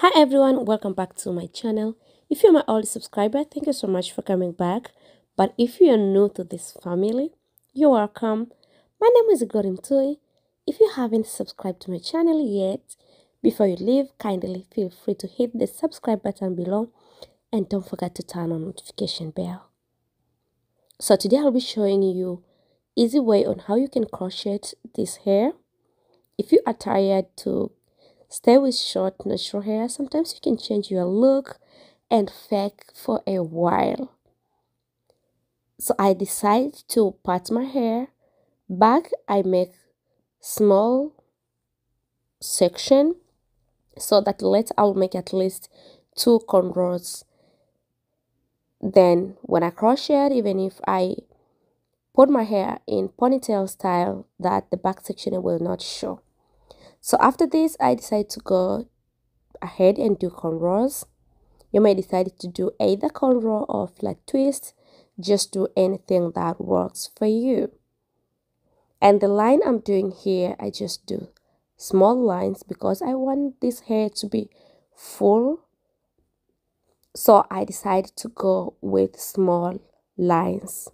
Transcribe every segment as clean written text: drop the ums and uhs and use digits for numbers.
Hi everyone, welcome back to my channel. If you're my old subscriber, thank you so much for coming back. But if you are new to this family, you're welcome. My name is Gorimtui. If you haven't subscribed to my channel yet, before you leave, kindly feel free to hit the subscribe button below and don't forget to turn on notification bell. So today I'll be showing you easy way on how you can crochet this hair. If you are tired to stay with short natural hair, sometimes you can change your look and fake for a while. So I decide to part my hair. Back I make small section so that later I'll make at least 2 cornrows. Then when I crochet, even if I put my hair in ponytail style, that the back section will not show. So after this, I decide to go ahead and do cornrows. You may decide to do either cornrow or flat twist. Just do anything that works for you. And the line I'm doing here, I just do small lines because I want this hair to be full. So I decided to go with small lines.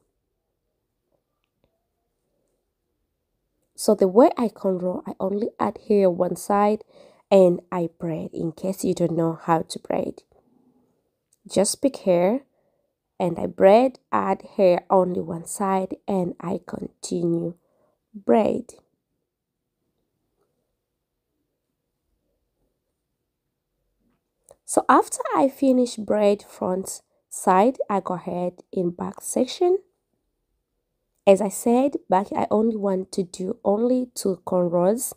So the way I cornrow, I only add hair one side and I braid in case you don't know how to braid. Just pick hair and I braid, add hair only one side, and I continue braid. So after I finish braid front side, I go ahead in back section. As I said, back I only want to do only 2 cornrows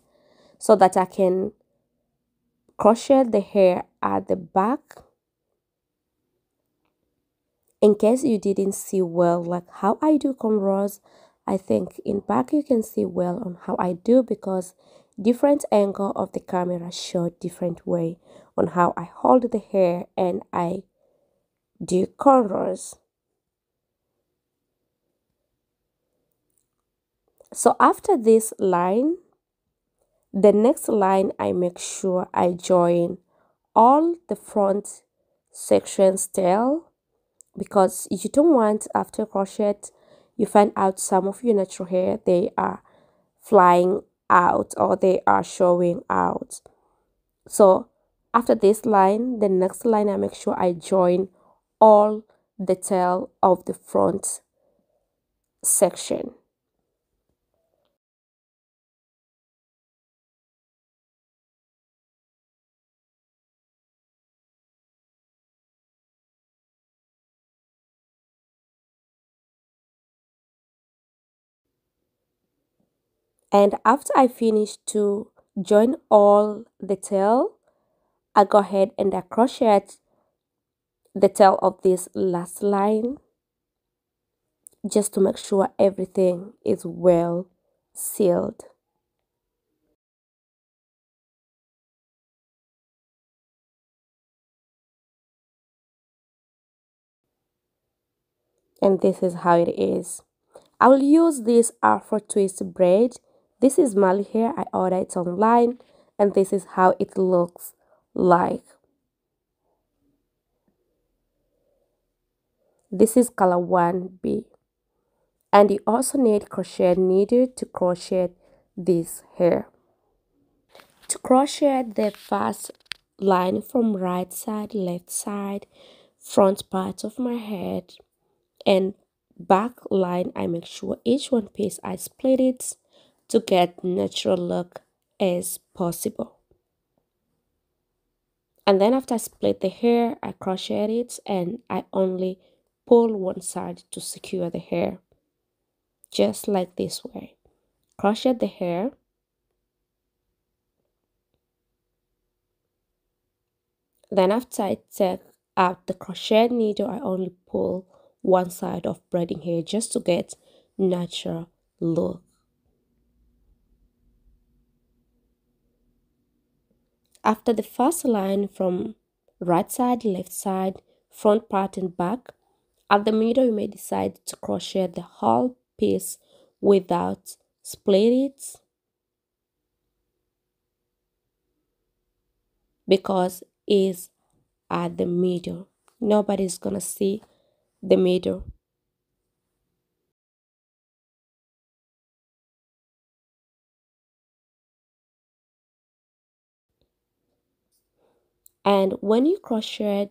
so that I can crochet the hair at the back. In case you didn't see well like how I do cornrows, I think in back you can see well on how I do because different angle of the camera show different way on how I hold the hair and I do cornrows. So after this line, the next line I make sure I join all the front sections tail, because you don't want after crochet you find out some of your natural hair they are flying out or they are showing out. So after this line, the next line I make sure I join all the tail of the front section. And after I finish to join all the tail, I go ahead and I crochet the tail of this last line just to make sure everything is well sealed. And this is how it is. I will use this Afro twist braid. This is marley hair. I ordered it online and this is how it looks like. This is color 1B. And you also need crochet needle to crochet this hair. To crochet the first line from right side, left side, front part of my head and back line, I make sure each one piece I split it to get natural look as possible. And then after I split the hair, I crochet it and I only pull one side to secure the hair, just like this way. Crochet the hair. Then after I take out the crochet needle, I only pull one side of braiding hair just to get natural look. After the first line from right side, left side, front part and back, at the middle you may decide to crochet the whole piece without split it, because is at the middle. Nobody's gonna see the middle. And when you crochet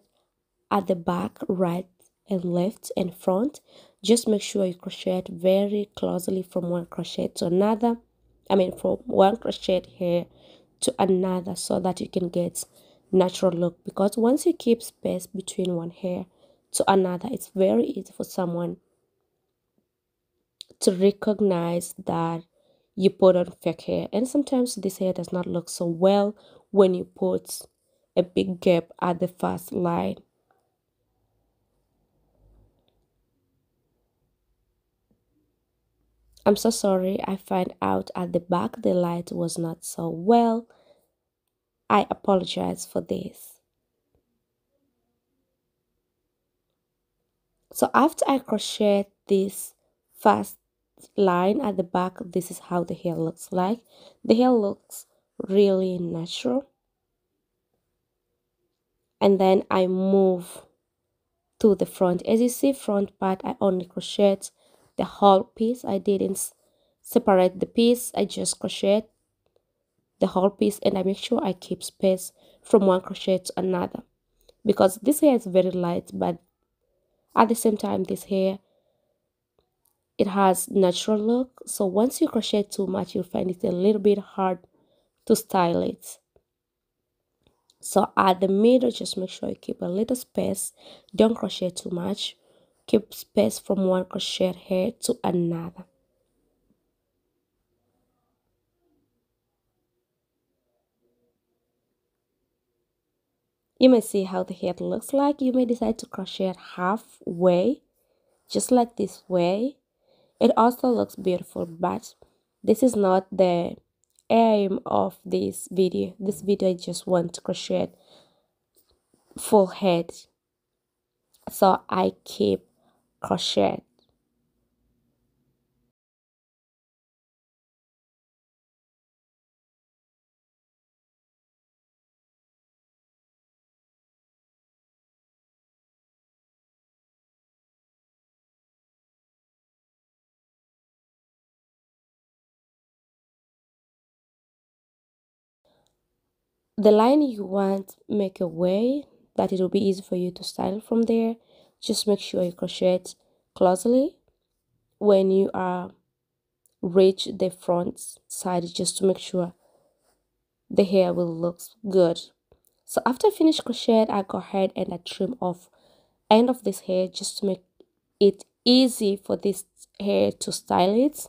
at the back, right and left and front, just make sure you crochet it very closely from one crochet to another. I mean from one crochet here to another, so that you can get natural look. Because once you keep space between one hair to another, it's very easy for someone to recognize that you put on fake hair. And sometimes this hair does not look so well when you put a big gap at the first line. I'm so sorry, I find out at the back the light was not so well. I apologize for this. So after I crochet this first line at the back, this is how the hair looks like. The hair looks really natural. And then I move to the front. As you see, front part, I only crocheted the whole piece. I didn't separate the piece. I just crocheted the whole piece, and I make sure I keep space from one crochet to another, because this hair is very light, but at the same time this hair, it has natural look. So once you crochet too much, you'll find it a little bit hard to style it. So at the middle, just make sure you keep a little space. Don't crochet too much. Keep space from one crochet hair to another. You may see how the head looks like. You may decide to crochet it halfway, just like this way. It also looks beautiful, but this is not the aim of this video. This video, I just want to crochet full head, so I keep crochet. The line you want, make a way that it will be easy for you to style from there. Just make sure you crochet it closely when you are reach the front side, just to make sure the hair will look good. So after I finish crochet, I go ahead and I trim off end of this hair, just to make it easy for this hair to style it.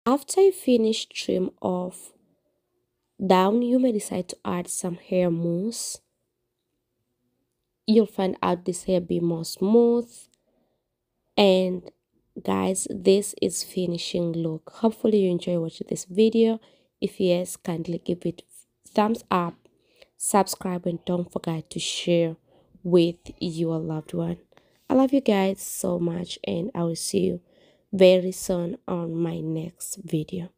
After you finish trim off down, you may decide to add some hair mousse. You'll find out this hair be more smooth. And guys, this is finishing look. Hopefully you enjoy watching this video. If yes, kindly give it thumbs up, subscribe, and don't forget to share with your loved one. I love you guys so much, and I will see you very soon on my next video.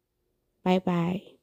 Bye bye.